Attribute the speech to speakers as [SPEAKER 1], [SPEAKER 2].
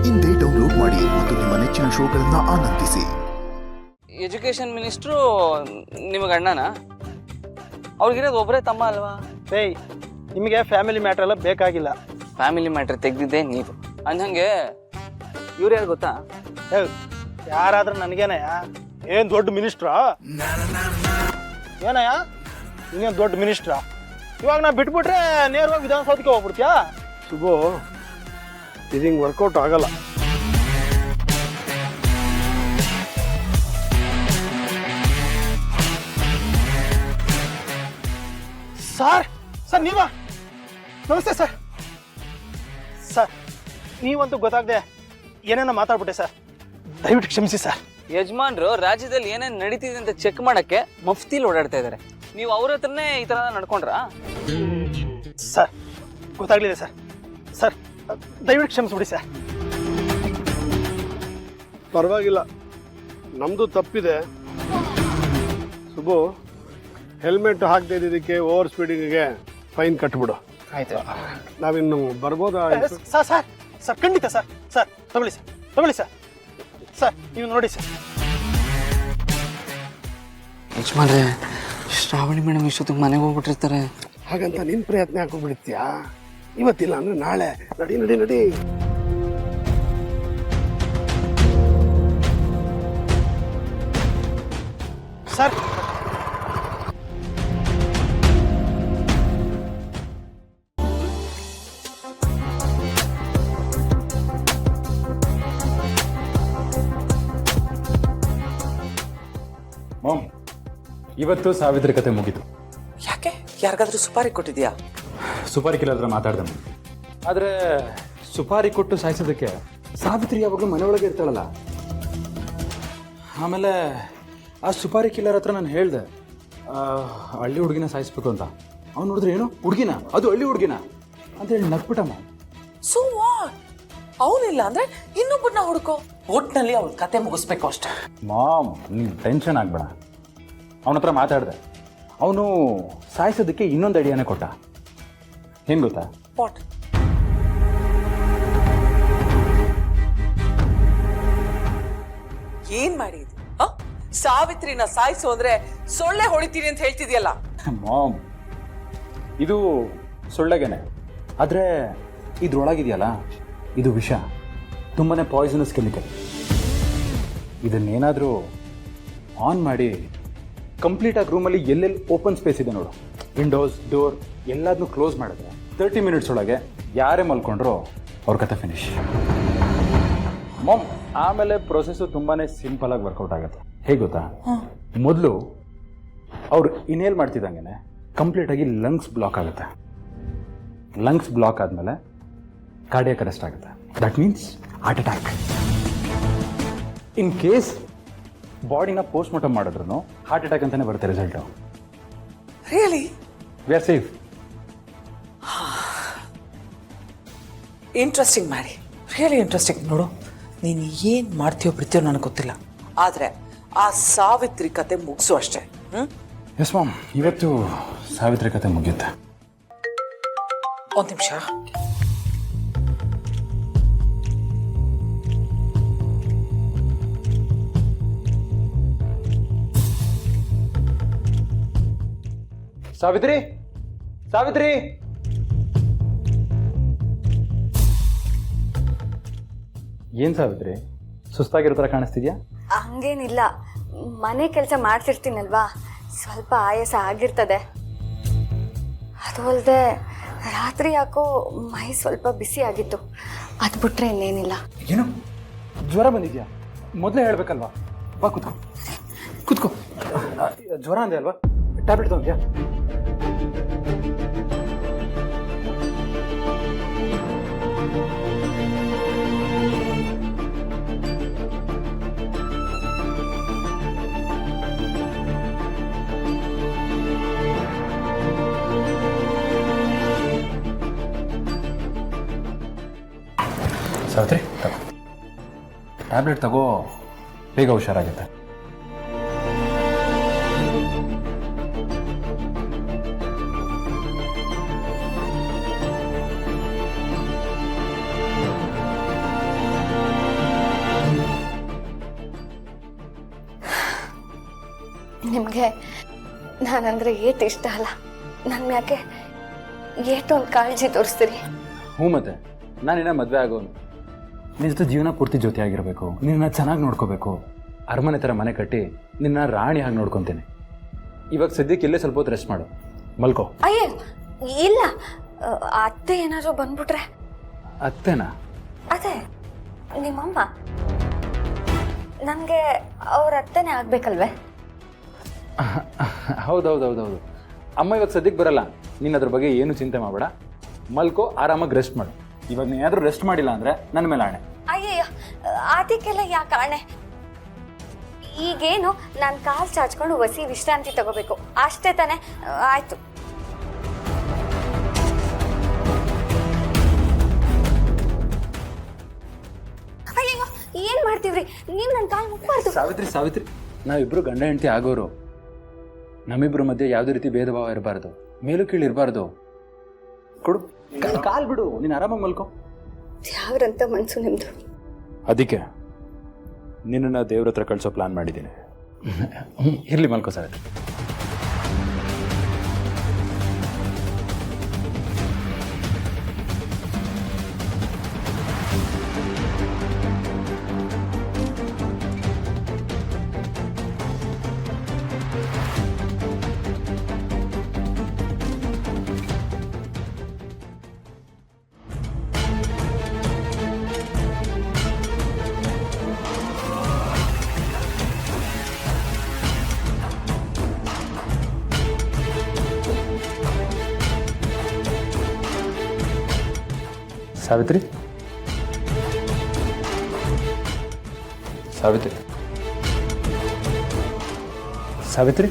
[SPEAKER 1] ಇಂದೇ ಡೌನ್ಲೋಡ್ ಮಾಡಿ ಮತ್ತು ನಿಮ್ಮ ನೆಚ್ಚಿನ ಶೋಗಳನ್ನ ಆನಂದಿಸಿ.
[SPEAKER 2] ಎಜುಕೇಶನ್ ಮಿನಿಸ್ಟ್ರು ನಿಮಗೆ ಅಣ್ಣನ? ಅವ್ರಿಗಿರೋದು ಒಬ್ಬರೇ ತಮ್ಮ ಅಲ್ವಾ?
[SPEAKER 3] ಏಯ್, ನಿಮಗೆ ಫ್ಯಾಮಿಲಿ ಮ್ಯಾಟ್ರ್ ಎಲ್ಲ ಬೇಕಾಗಿಲ್ಲ.
[SPEAKER 2] ಫ್ಯಾಮಿಲಿ ಮ್ಯಾಟ್ರ್ ತೆಗ್ದಿದ್ದೆ ನೀವು. ಅಂದಂಗೆ ಇವ್ರು ಯಾರು ಗೊತ್ತಾ?
[SPEAKER 3] ಯಾರಾದ್ರೂ ನನಗೇನಯ್ಯ? ಏನು ದೊಡ್ಡ ಮಿನಿಸ್ಟ್ರಾ? ಏನಯ್ಯ ಇನ್ನೇನು ದೊಡ್ಡ ಮಿನಿಸ್ಟ್ರಾ? ಇವಾಗ ನಾ ಬಿಟ್ಬಿಟ್ರೆ ನೇರವಾಗಿ ವಿಧಾನಸೌಧಕ್ಕೆ ಹೋಗ್ಬಿಡ್ತೀಯಾ?
[SPEAKER 4] ಶುಭು, ಇದು ಹಿಂಗೆ ವರ್ಕೌಟ್ ಆಗಲ್ಲ.
[SPEAKER 3] ಸರ್ ನೀವಾ? ನಮಸ್ತೆ ಸರ್. ಸರ್ ನೀವಂತೂ ಗೊತ್ತಾಗದೆ ಏನೇನೋ ಮಾತಾಡ್ಬಿಟ್ಟೆ ಸರ್, ದಯವಿಟ್ಟು ಕ್ಷಮಿಸಿ ಸರ್.
[SPEAKER 2] ಯಜಮಾನ್ರು ರಾಜ್ಯದಲ್ಲಿ ಏನೇನು ನಡೀತಿದೆ ಅಂತ ಚೆಕ್ ಮಾಡಕ್ಕೆ ಮಫ್ತಿಲಿ ಓಡಾಡ್ತಾ ಇದ್ದಾರೆ. ನೀವು ಅವ್ರ ಹತ್ರನೇ ಈ ಥರ ನಡ್ಕೊಂಡ್ರಾ?
[SPEAKER 3] ಸರ್ ಗೊತ್ತಾಗ್ಲಿದೆ ಸರ್. ಸರ್ ದಯವಿಟ್ಟು ಕ್ಷಮಿಸ್ಬಿಡಿ ಸರ್.
[SPEAKER 4] ಪರವಾಗಿಲ್ಲ, ನಮ್ಮದು ತಪ್ಪಿದೆ. ಶುಭು, ಹೆಲ್ಮೆಟ್ ಹಾಕದೇ ಇದ್ದಿದ್ದಕ್ಕೆ ಓವರ್ ಸ್ಪೀಡಿಂಗಿಗೆ ಫೈನ್ ಕಟ್ಬಿಡು.
[SPEAKER 3] ಆಯ್ತು.
[SPEAKER 4] ನಾವಿನ್ನು ಬರ್ಬೋದಾ?
[SPEAKER 3] ಸರ್ ಸರ್ ಸರ್ ಖಂಡಿತ ಸರ್. ಸರ್ ತಗೊಳ್ಳಿ ಸರ್, ತಗೊಳ್ಳಿ ಸರ್. ಸರ್ ನೀವು ನೋಡಿ ಸರ್.
[SPEAKER 2] ಯಜಮಾನ್ರೆ, ಶ್ರಾವಣಿ ಮೇಡಮ್ ಇಷ್ಟೊತ್ತಿಗೆ ಮನೆಗೆ ಹೋಗ್ಬಿಟ್ಟಿರ್ತಾರೆ.
[SPEAKER 4] ಹಾಗಂತ ನಿನ್ನ ಪ್ರಯತ್ನ ಹಾಕೊಂಡ್ಬಿಡ್ತೀಯಾ? ಇವತ್ತಿಲ್ಲ ಅಂದ್ರೆ ನಾಳೆ. ನಡಿ ನಡಿ ನಡಿ.
[SPEAKER 3] ಸರ್
[SPEAKER 5] ಮಾಮ್, ಇವತ್ತು ಸಾವಿತ್ರಿ ಕತೆ ಮುಗೀತು.
[SPEAKER 6] ಯಾಕೆ? ಯಾರಿಗಾದ್ರೂ ಸುಪಾರಿ ಕೊಟ್ಟಿದ್ಯಾ?
[SPEAKER 5] ಸುಪಾರಿ ಕಿಲ್ಲದ್ರ ಮಾತಾಡ್ದೆ. ಆದರೆ ಸುಪಾರಿ ಕೊಟ್ಟು ಸಾಯಿಸೋದಕ್ಕೆ ಸಾವಿತ್ರಿ ಯಾವಾಗಲೂ ಮನೆಯೊಳಗೆ ಇರ್ತಾಳಲ್ಲ. ಆಮೇಲೆ ಆ ಸುಪಾರಿ ಕಿಲ್ಲರ್ ಹತ್ರ ನಾನು ಹೇಳಿದೆ ಹಳ್ಳಿ ಹುಡುಗಿನ ಸಾಯಿಸ್ಬೇಕು ಅಂತ. ಅವ್ನು ನೋಡಿದ್ರೆ ಏನು ಹುಡುಗಿನ, ಅದು ಹಳ್ಳಿ ಹುಡುಗಿನ ಅಂತ ಹೇಳಿ ನಗ್ಬಿಟ್ಟಮ್ಮ.
[SPEAKER 6] So what? ಅವನಿಲ್ಲ ಅಂದ್ರೆ ಇನ್ನೊಬ್ಬರನ್ನ ಹುಡುಕೋ. ಒಟ್ನಲ್ಲಿ ಅವ್ರ ಕತೆ ಮುಗಿಸ್ಬೇಕು ಅಷ್ಟೇ.
[SPEAKER 5] ಮಾಮ್, ನೀನು ಟೆನ್ಷನ್ ಆಗಬೇಡ. ಅವನ ಹತ್ರ ಮಾತಾಡಿದೆ. ಅವನು ಸಾಯಿಸೋದಕ್ಕೆ ಇನ್ನೊಂದು ಐಡಿಯಾನೇ ಕೊಟ್ಟ. ಏನು ಗೊತ್ತಾ?
[SPEAKER 6] ವಾಟ್? ಏನ್ ಮಾಡಿದ್ವಿ? ಸಾವಿತ್ರಿನ ಸಾಯಿಸು ಅಂದ್ರೆ ಸೊಳ್ಳೆ ಹೊಡಿತೀನಿ ಅಂತ ಹೇಳ್ತಿದ್ಯಲ್ಲ.
[SPEAKER 5] ಮಾಮ್, ಇದು ಸೊಳ್ಳೆಗೇನೆ. ಆದರೆ ಇದ್ರೊಳಗಿದೆಯಲ್ಲ, ಇದು ವಿಷ, ತುಂಬಾ ಪಾಯ್ಸನಸ್ ಕೆಮಿಕಲ್. ಇದನ್ನೇನಾದರೂ ಆನ್ ಮಾಡಿ ಕಂಪ್ಲೀಟಾಗಿ ರೂಮಲ್ಲಿ ಎಲ್ಲೆಲ್ಲಿ ಓಪನ್ ಸ್ಪೇಸ್ ಇದೆ ನೋಡು, ವಿಂಡೋಸ್, ಡೋರ್ ಎಲ್ಲದನ್ನೂ ಕ್ಲೋಸ್ ಮಾಡಿದ್ರೆ 30 ಮಿನಿಟ್ಸ್ ಒಳಗೆ ಯಾರೇ ಮಲ್ಕೊಂಡ್ರು ಅವ್ರ ಕತೆ ಫಿನಿಶ್. ಮಾಮ್, ಆಮೇಲೆ ಪ್ರೊಸೆಸ್ಸು ತುಂಬಾ ಸಿಂಪಲಾಗಿ ವರ್ಕೌಟ್ ಆಗುತ್ತೆ. ಹೇಗೆ ಗೊತ್ತಾ? ಮೊದಲು ಅವ್ರು ಇನ್ಹೇಲ್ ಮಾಡ್ತಿದ್ದಂಗೆ ಕಂಪ್ಲೀಟಾಗಿ ಲಂಗ್ಸ್ ಬ್ಲಾಕ್ ಆಗುತ್ತೆ. ಲಂಗ್ಸ್ ಬ್ಲಾಕ್ ಆದಮೇಲೆ ಕಾರ್ಡಿಯಾಕ್ ಅರೆಸ್ಟ್ ಆಗುತ್ತೆ. That means heart attack. In case ಬಾಡಿನ ಪೋಸ್ಟ್ ಮಾರ್ಟಮ್ ಮಾಡಿದ್ರು ಹಾರ್ಟ್ ಅಟ್ಯಾಕ್ ಅಂತಾನೆ ಬರುತ್ತೆ result.
[SPEAKER 6] Really?
[SPEAKER 5] We are safe.
[SPEAKER 6] Interesting ಮಾಡಿ, ರಿಯಲಿ ಇಂಟ್ರೆಸ್ಟಿಂಗ್. ನೋಡು, ನೀನು ಏನು ಮಾಡ್ತೀಯೋ ಬಿಡ್ತೀಯೋ ನನಗೆ ಗೊತ್ತಿಲ್ಲ, ಆದರೆ ಆ ಸಾವಿತ್ರಿ ಕತೆ ಮುಗಿಸು ಅಷ್ಟೇ.
[SPEAKER 5] ಎಸ್ ಮಾಮ್, ಇವತ್ತು ಸಾವಿತ್ರಿ ಕತೆ ಮುಗಿಯುತ್ತೆ.
[SPEAKER 6] ಒಂದು ನಿಮಿಷ.
[SPEAKER 5] ಸಾವಿತ್ರಿ, ಸಾವಿತ್ರಿ, ಏನ್ ಸಾವಿತ್ರಿ ಸುಸ್ತಾಗಿರೋ ಥರ ಕಾಣಿಸ್ತಿದ್ಯಾ?
[SPEAKER 7] ಹಂಗೇನಿಲ್ಲ, ಮನೆ ಕೆಲಸ ಮಾಡ್ತಿರ್ತೀನಲ್ವಾ, ಸ್ವಲ್ಪ ಆಯಾಸ ಆಗಿರ್ತದೆ. ಅದು ಅಲ್ಲದೆ ರಾತ್ರಿ ಯಾಕೋ ಮೈ ಸ್ವಲ್ಪ ಬಿಸಿ ಆಗಿತ್ತು, ಅದು ಬಿಟ್ರೆ ಇನ್ನೇನಿಲ್ಲ.
[SPEAKER 5] ಏನು ಜ್ವರ ಬಂದಿದ್ಯಾ? ಮೊದಲೇ ಹೇಳ್ಬೇಕಲ್ವಾ? ಬಾ ಕೂತ್ಕೋ, ಕೂತ್ಕೋ. ಜ್ವರ ಅಂದೆ ಅಲ್ವಾ? ಟ್ಯಾಬ್ಲೆಟ್ ತಗೊಂಡ್ಯಾ? ಸಾವಿತ್ರಿ, ತಗೋ ಟ್ಯಾಬ್ಲೆಟ್ ತಗೋ, ಬೇಗ ಹುಷಾರಾಗುತ್ತೆ.
[SPEAKER 7] ನಿಮಗೆ ನಾನಂದ್ರೆ ಏಟ್ ಇಷ್ಟ ಅಲ್ಲ. ನನ್ನ ಯಾಕೆ ಏಟೊಂದು ಕಾಳಜಿ ತೋರಿಸ್ತೀರಿ?
[SPEAKER 5] ಹ್ಞೂ ಮತ್ತೆ ನಾನಿನ್ನ ಮದುವೆ ಆಗೋನು, ನಿನ್ನ ಜೊತೆ ಜೀವನ ಪೂರ್ತಿ ಜೊತೆ ಆಗಿರಬೇಕು, ನಿನ್ನ ಚೆನ್ನಾಗಿ ನೋಡ್ಕೋಬೇಕು, ಅರಮನೆ ಥರ ಮನೆ ಕಟ್ಟಿ ನಿನ್ನ ರಾಣಿ ಹಾಗೆ ನೋಡ್ಕೊತೀನಿ. ಇವಾಗ ಸದ್ಯಕ್ಕೆ ಇಲ್ಲೇ ಸ್ವಲ್ಪ ಹೊತ್ತು ರೆಸ್ಟ್ ಮಾಡು, ಮಲ್ಕೋ.
[SPEAKER 7] ಅಯ್ಯೋ ಇಲ್ಲ, ಅತ್ತೆ ಏನಾದ್ರು ಬಂದ್ಬಿಟ್ರೆ?
[SPEAKER 5] ಅತ್ತೇನಾ?
[SPEAKER 7] ಅದೇ ನಿಮ್ಮಮ್ಮ. ನನಗೆ ಅವ್ರ ಅತ್ತೆನೇ ಆಗ್ಬೇಕಲ್ವೇ?
[SPEAKER 5] ಹೌದೌದೌದೌದು. ಅಮ್ಮ ಇವಾಗ ಸದ್ಯಕ್ಕೆ ಬರಲ್ಲ, ನೀನು ಅದ್ರ ಬಗ್ಗೆ ಏನು ಚಿಂತೆ ಮಾಡಬೇಡ, ಮಲ್ಕೋ, ಆರಾಮಾಗಿ ರೆಸ್ಟ್ ಮಾಡು. ಇವಾಗ ನೀನು ಯಾರು ರೆಸ್ಟ್ ಮಾಡಿಲ್ಲ ಅಂದರೆ ನನ್ನ ಮೇಲೆ ಆಣೆ.
[SPEAKER 7] ಅಯ್ಯಯ್ಯೋ, ಅದಕ್ಕೆಲ್ಲ ಯಾಕೆ ಆಣೆ? ಈಗೇನು ನಾನು ಕಾಲು ಚಾಚ್ಕೊಂಡು ವಸಿ ವಿಶ್ರಾಂತಿ ತಗೋಬೇಕು ಅಷ್ಟೇ ತಾನೆ? ಆಯ್ತು. ಅಯ್ಯಯ್ಯೋ, ಏನ್ ಮಾಡ್ತೀವ್ರಿ ನೀವು? ನನ್ನ ಕಾಲು ಮುಟ್ಬಾರ್ದು.
[SPEAKER 5] ಸಾವಿತ್ರಿ, ನಾವಿಬ್ರು ಗಂಡ ಹೆಂಡತಿ ಆಗೋರು, ನಮ್ಮಿಬ್ರ ಮಧ್ಯೆ ಯಾವುದೇ ರೀತಿ ಭೇದ ಭಾವ ಇರಬಾರ್ದು, ಮೇಲು ಕೀಳು ಇರಬಾರ್ದು. ಕೊಡು, ಕಾಲು ಬಿಡು, ನೀನು ಆರಾಮಾಗಿ ಮಲ್ಕೋ.
[SPEAKER 7] ಯಾವ್ರಂತ ಮನ್ಸು ನಿಮ್ದು?
[SPEAKER 5] ಅದಕ್ಕೆ ನಿನ್ನನ್ನು ದೇವ್ರ ಹತ್ರ ಕಳಿಸೋ ಪ್ಲಾನ್ ಮಾಡಿದ್ದೀನಿ. ಇರಲಿ, ಮಲ್ಕೋ ಸಾವಿತ್ರಿ. ಸಾವಿತ್ರಿ, ಸಾವಿತ್ರಿ, ಸಾವಿತ್ರಿ.